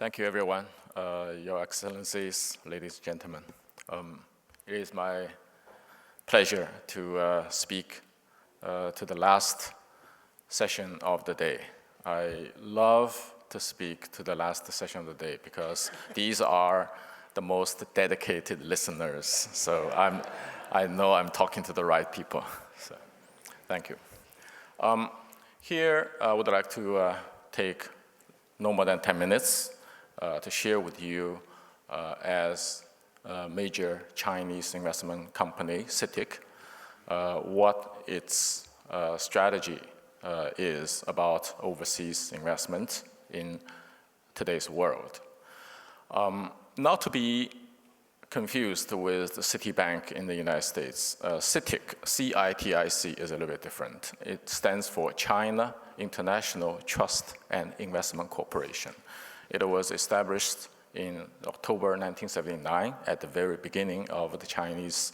Thank you, everyone. Your Excellencies, ladies and gentlemen. It is my pleasure to speak to the last session of the day. I love to speak to the last session of the day because these are the most dedicated listeners. So I know I'm talking to the right people. So thank you. Here, I would like to take no more than 10 minutes to share with you as a major Chinese investment company, CITIC, what its strategy is about overseas investment in today's world. Not to be confused with the Citibank in the United States. CITIC, C-I-T-I-C, is a little bit different. It stands for China International Trust and Investment Corporation. It was established in October 1979 at the very beginning of the Chinese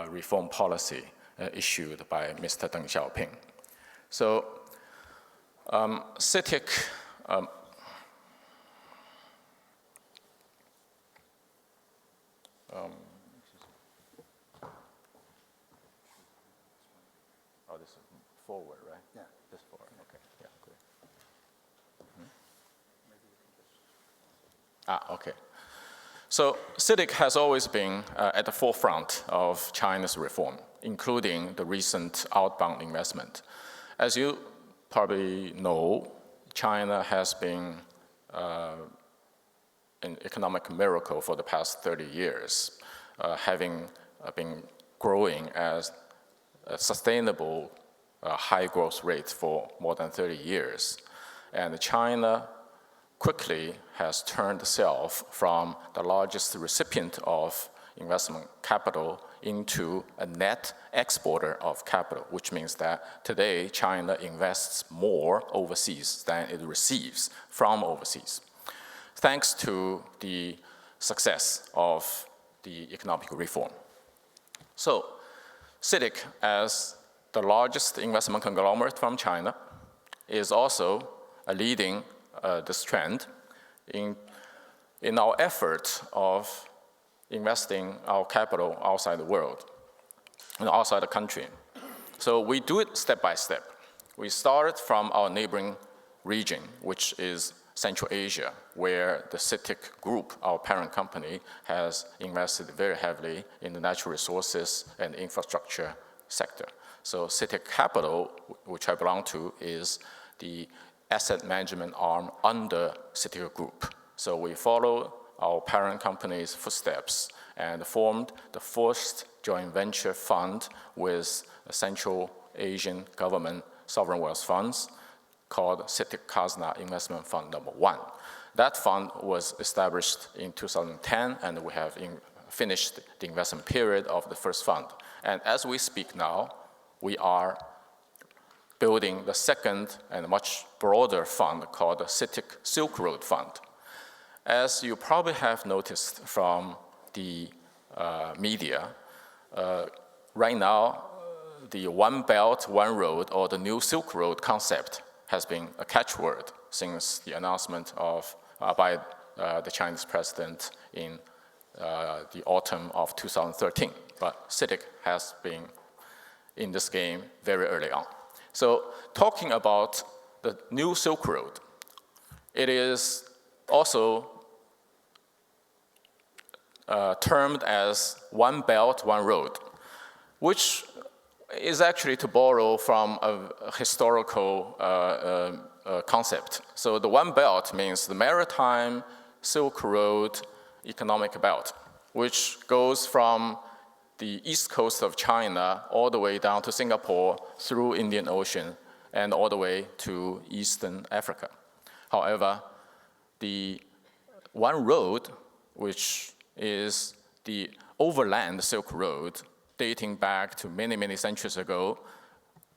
reform policy issued by Mr. Deng Xiaoping. So CITIC oh, this is forward, right? Yeah. This forward, okay, yeah, good. Okay. So CITIC has always been at the forefront of China's reform, including the recent outbound investment. As you probably know, China has been an economic miracle for the past 30 years, having been growing as a sustainable high growth rate for more than 30 years. And China quickly has turned itself from the largest recipient of investment capital into a net exporter of capital, which means that today China invests more overseas than it receives from overseas, thanks to the success of the economic reform. So CITIC, as the largest investment conglomerate from China, is also leading this trend in our effort of investing our capital outside the world, outside the country. So we do it step by step. We started from our neighboring region, which is Central Asia, where the CITIC Group, our parent company, has invested very heavily in the natural resources and infrastructure sector. So CITIC Capital, which I belong to, is the asset management arm under CITIC Group. So we follow our parent company's footsteps and formed the first joint venture fund with Central Asian government sovereign wealth funds called CITIC Kazna Investment Fund No. 1. That fund was established in 2010, and we have finished the investment period of the first fund. And as we speak now, we are building the second and much broader fund called the CITIC Silk Road Fund. As you probably have noticed from the media, right now, the One Belt, One Road, or the New Silk Road concept has been a catchword since the announcement of by the Chinese president in the autumn of 2013. But CITIC has been in this game very early on. So talking about the New Silk Road, it is also termed as One Belt, One Road, which is actually to borrow from a historical concept. So the One Belt means the Maritime Silk Road economic belt, which goes from the east coast of China all the way down to Singapore through Indian Ocean and all the way to Eastern Africa. However, the One Road, which is the overland Silk Road dating back to many, many centuries ago,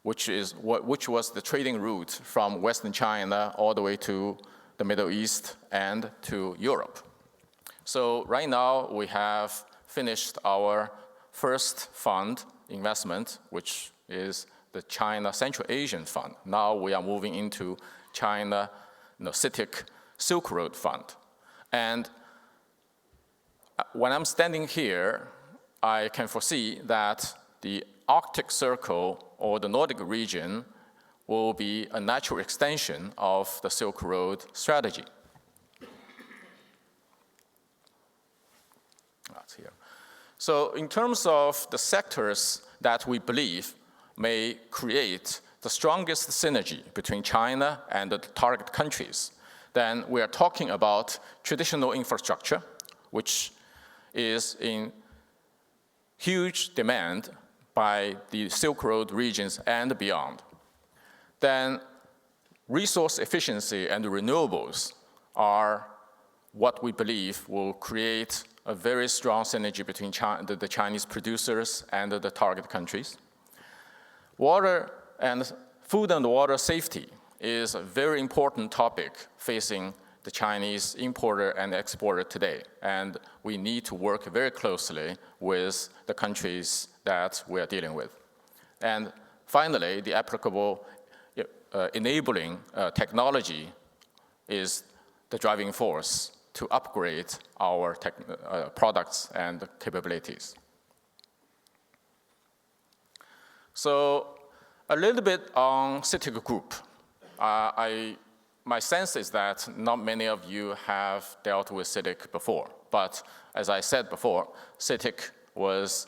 which was the trading route from Western China all the way to the Middle East and to Europe. So right now we have finished our first fund investment, which is the China Central Asian Fund. Now we are moving into China CITIC Silk Road Fund. And when I'm standing here, I can foresee that the Arctic Circle or the Nordic region will be a natural extension of the Silk Road strategy. That's here. So in terms of the sectors that we believe may create the strongest synergy between China and the target countries, then we are talking about traditional infrastructure, which is in huge demand by the Silk Road regions and beyond. Then resource efficiency and renewables are what we believe will create a very strong synergy between the Chinese producers and the target countries. Water and food and water safety is a very important topic facing the Chinese importer and exporter today. And we need to work very closely with the countries that we are dealing with. And finally, the applicable enabling technology is the driving force to upgrade our products and capabilities. So a little bit on CITIC Group. My sense is that not many of you have dealt with CITIC before, but as I said before, CITIC was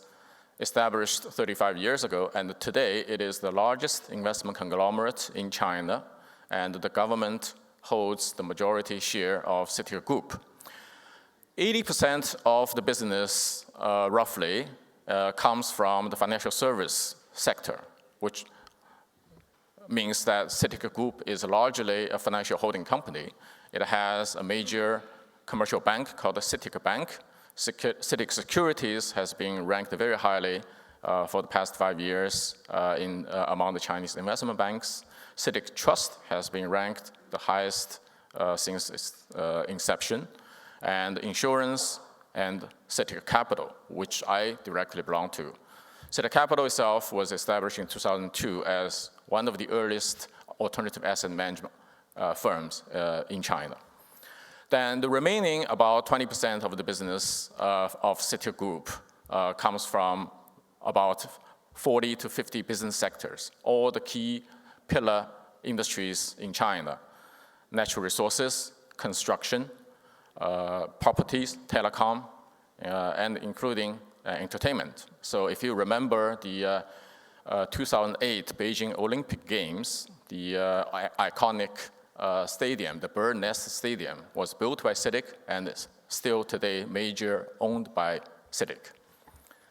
established 35 years ago, and today it is the largest investment conglomerate in China, and the government holds the majority share of CITIC Group. 80% of the business, roughly, comes from the financial service sector, which means that CITIC Group is largely a financial holding company. It has a major commercial bank called the CITIC Bank. CITIC Securities has been ranked very highly for the past 5 years among the Chinese investment banks. CITIC Trust has been ranked the highest since its inception. And insurance and CITIC Capital, which I directly belong to. CITIC Capital itself was established in 2002 as one of the earliest alternative asset management firms in China. Then the remaining about 20% of the business of CITIC Group comes from about 40 to 50 business sectors, all the key pillar industries in China: natural resources, construction, properties, telecom, and including entertainment. So if you remember the 2008 Beijing Olympic Games, the iconic stadium, the Bird Nest Stadium, was built by CITIC and is still today major owned by CITIC.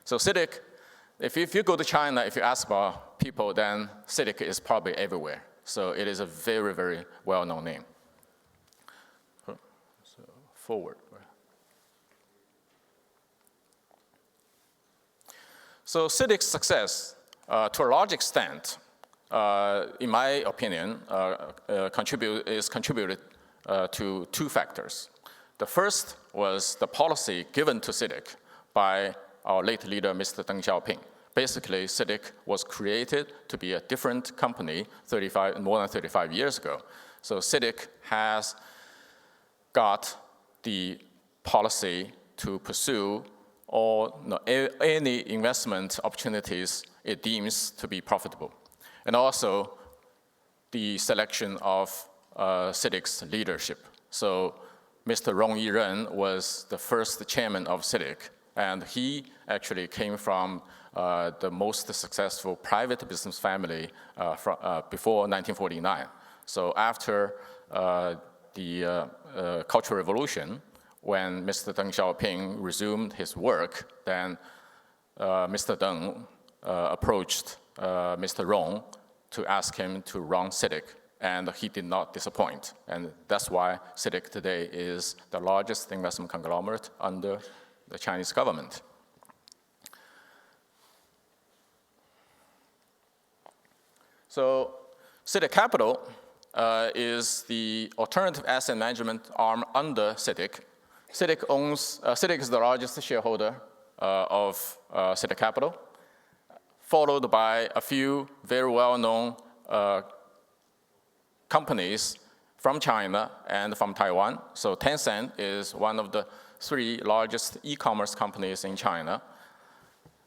So CITIC, if you go to China, if you ask about people, then CITIC is probably everywhere. So it is a very, very well-known name. So forward. So CITIC's success, to a large extent, in my opinion, is contributed to two factors. The first was the policy given to CITIC by our late leader, Mr. Deng Xiaoping. Basically, CITIC was created to be a different company more than 35 years ago. So CITIC has got the policy to pursue any investment opportunities it deems to be profitable. And also the selection of CITIC's leadership. So Mr. Rong Yiren was the first chairman of CITIC, and he actually came from the most successful private business family before 1949. So after the Cultural Revolution, when Mr. Deng Xiaoping resumed his work, then Mr. Deng approached Mr. Rong to ask him to run CITIC, and he did not disappoint. And that's why CITIC today is the largest investment conglomerate under the Chinese government. So CITIC Capital is the alternative asset management arm under CITIC. CITIC is the largest shareholder of CITIC Capital, followed by a few very well-known companies from China and from Taiwan. So Tencent is one of the 3 largest e-commerce companies in China.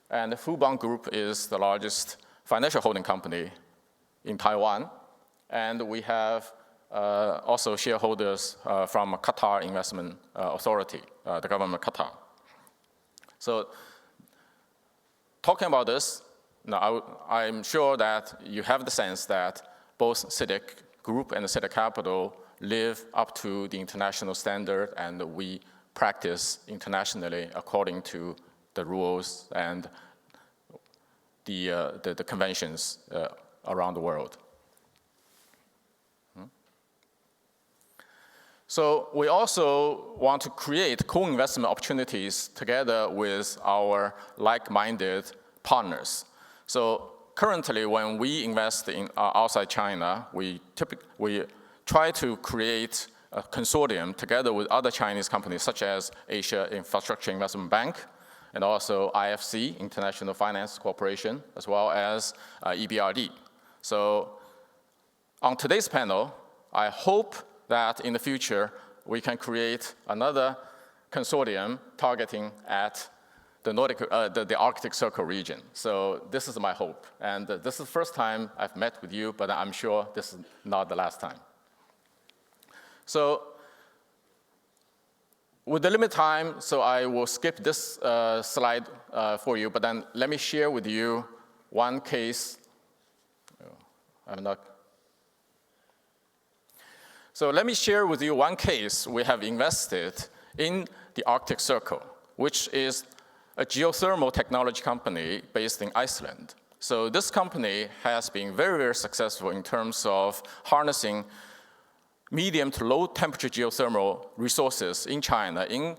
And the Fubon Group is the largest financial holding company in Taiwan. And we have also shareholders from Qatar Investment Authority, the government of Qatar. So talking about this, now I'm sure that you have the sense that both CITIC Group and CITIC Capital live up to the international standard, and we practice internationally according to the rules and the conventions around the world. So we also want to create co-investment opportunities together with our like-minded partners. So currently, when we invest in outside China, we try to create a consortium together with other Chinese companies, such as Asia Infrastructure Investment Bank, and also IFC, International Finance Corporation, as well as EBRD. So on today's panel, I hope that in the future, we can create another consortium targeting at the Arctic Circle region. So this is my hope. And this is the first time I've met with you, but I'm sure this is not the last time. So with the limited time, so I will skip this slide for you, but then let me share with you one case. So let me share with you one case we have invested in the Arctic Circle, which is a geothermal technology company based in Iceland. So this company has been very, very successful in terms of harnessing medium to low temperature geothermal resources in China in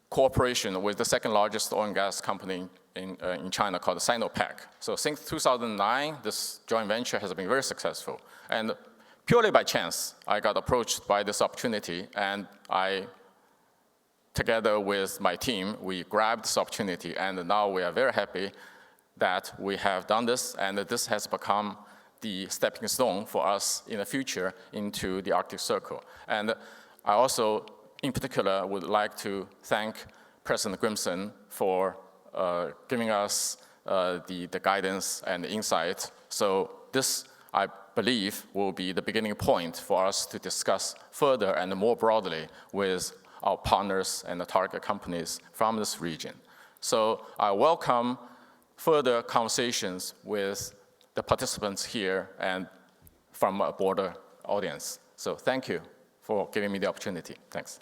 cooperation with the 2nd largest oil and gas company in China called Sinopec. So since 2009, this joint venture has been very successful. And purely by chance, I got approached by this opportunity, and together with my team, we grabbed this opportunity, and now we are very happy that we have done this, and that this has become the stepping stone for us in the future into the Arctic Circle. And I also, in particular, would like to thank President Grimson for giving us the guidance and the insight. So this, I believe, will be the beginning point for us to discuss further and more broadly with our partners and the target companies from this region. So I welcome further conversations with the participants here and from a broader audience. So thank you for giving me the opportunity. Thanks.